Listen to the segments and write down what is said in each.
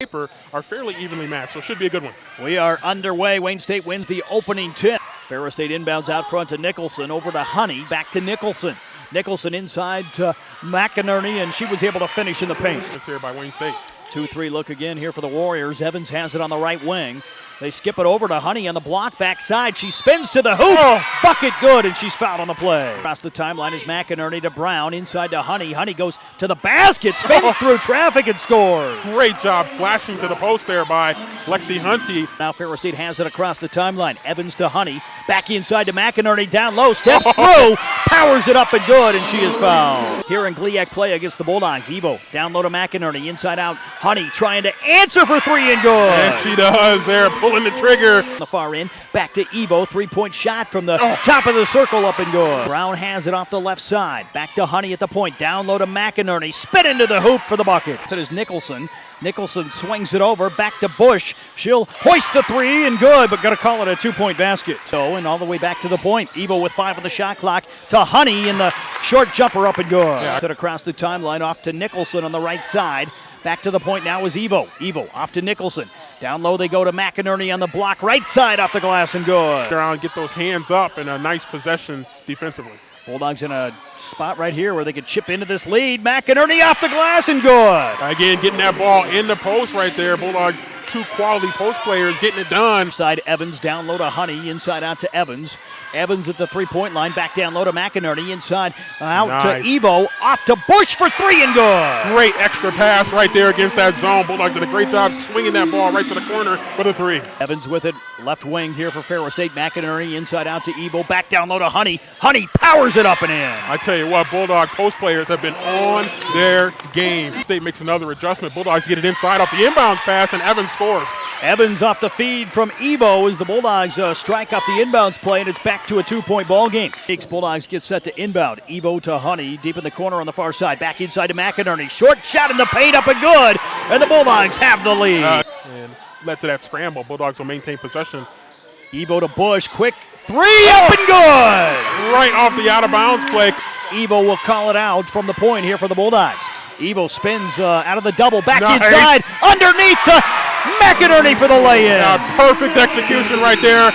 paper are fairly evenly matched, so it should be a good one. We are underway. Wayne State wins the opening tip. Ferris State inbounds out front to Nicholson, over to Honey, back to Nicholson. Nicholson inside to McInerney, and she was able to finish in the paint. It's here by Wayne State. 2-3 look again here for the Warriors. Evans has it on the right wing. They skip it over to Honey on the block backside. She spins to the hoop. Oh, bucket good, and she's fouled on the play. Across the timeline is McInerney to Brown. Inside to Honey. Honey goes to the basket, spins through traffic, and scores. Great job flashing to the post there by Lexi Hunty. Now Ferris State has it across the timeline. Evans to Honey. Back inside to McInerney. Down low. Steps through. Powers it up and good, and she is fouled. Here in GLIAC play against the Bulldogs. Evo down low to McInerney. Inside out. Honey trying to answer for three and good. And she does there, pulling the trigger. On the far end, back to Evo, three-point shot from the top of the circle, up and good. Brown has it off the left side, back to Honey at the point, down low to McInerney, spin into the hoop for the bucket. That is Nicholson. Nicholson swings it over, back to Bush. She'll hoist the three and good, but got to call it a two-point basket. So, and all the way back to the point. Evo with 5 on the shot clock to Honey in the short jumper, up and good. Yeah. Across the timeline, off to Nicholson on the right side. Back to the point now is Evo. Evo off to Nicholson. Down low they go to McInerney on the block, right side off the glass and good. Around, get those hands up, and a nice possession defensively. Bulldogs in a spot right here where they could chip into this lead. McInerney off the glass and good. Again, getting that ball in the post right there. Bulldogs, 2 quality post players getting it done. Side Evans, down low to Honey, inside out to Evans. Evans at the three-point line, back down low to McInerney, inside out to Evo, off to Bush for three and good. Great extra pass right there against that zone. Bulldogs did a great job swinging that ball right to the corner for the three. Evans with it, left wing here for Ferris State. McInerney inside out to Evo, back down low to Honey. Honey powers it up and in. I tell you what, Bulldog post players have been on their game. State makes another adjustment. Bulldogs get it inside off the inbounds pass, and Evans scores. Evans off the feed from Evo as the Bulldogs strike up the inbounds play, and it's back to a 2-point ball game. Bulldogs get set to inbound. Evo to Honey, deep in the corner on the far side. Back inside to McInerney. Short shot in the paint, up and good, and the Bulldogs have the lead. And led to that scramble. Bulldogs will maintain possession. Evo to Bush, quick three, up and good! Right off the out-of-bounds play. Evo will call it out from the point here for the Bulldogs. Evo spins out of the double, back inside, underneath to McInerney for the lay-in. Perfect execution right there.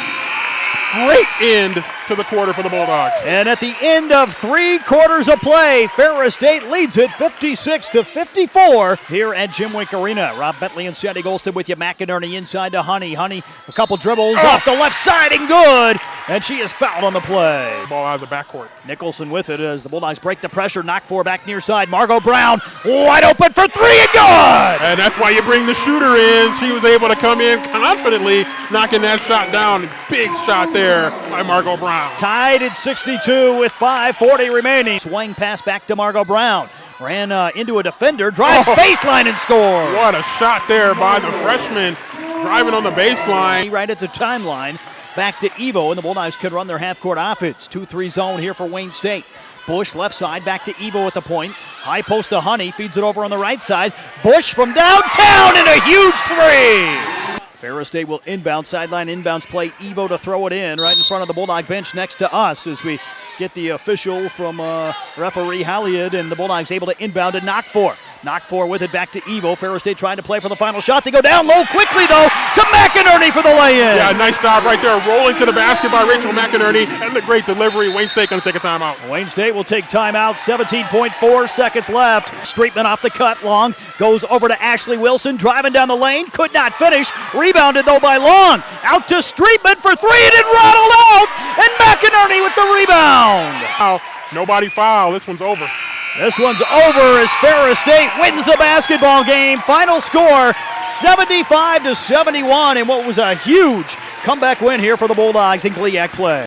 Great end to the quarter for the Bulldogs. And at the end of 3 quarters of play, Ferris State leads it 56-54 here at Jim Wink Arena. Rob Bentley and Sandy Golston with you. McInerney inside to Honey. Honey, a couple dribbles off the left side and good. And she is fouled on the play. Ball out of the backcourt. Nicholson with it as the Bulldogs break the pressure. Knock 4 back near side. Margot Brown wide open for three and good. And that's why you bring the shooter in. She was able to come in confidently, knocking that shot down. Big shot there by Margot Brown. Tied at 62 with 5:40 remaining. Swing pass back to Margot Brown. Ran into a defender, drives baseline and scores. What a shot there by the freshman, driving on the baseline. Right at the timeline, back to Evo, and the Bulldogs could run their half-court offense. 2-3 zone here for Wayne State. Bush left side, back to Evo at the point. High post to Honey, feeds it over on the right side. Bush from downtown and a huge three. Ferris State will inbound, sideline inbounds play. Evo to throw it in right in front of the Bulldog bench next to us as we get the official from referee Halliard, and the Bulldogs able to inbound and knock 4. Knock 4 with it back to Evo. Ferris State trying to play for the final shot. They go down low quickly, though, to McInerney for the lay-in. Yeah, nice job right there. Rolling to the basket by Rachel McInerney. And the great delivery. Wayne State going to take a timeout. Wayne State will take timeout. 17.4 seconds left. Streetman off the cut. Long goes over to Ashley Wilson. Driving down the lane. Could not finish. Rebounded, though, by Long. Out to Streetman for three, and it rattled out. And McInerney with the rebound. Wow, nobody foul. This one's over. This one's over as Ferris State wins the basketball game. Final score 75-71 in what was a huge comeback win here for the Bulldogs in GLIAC play.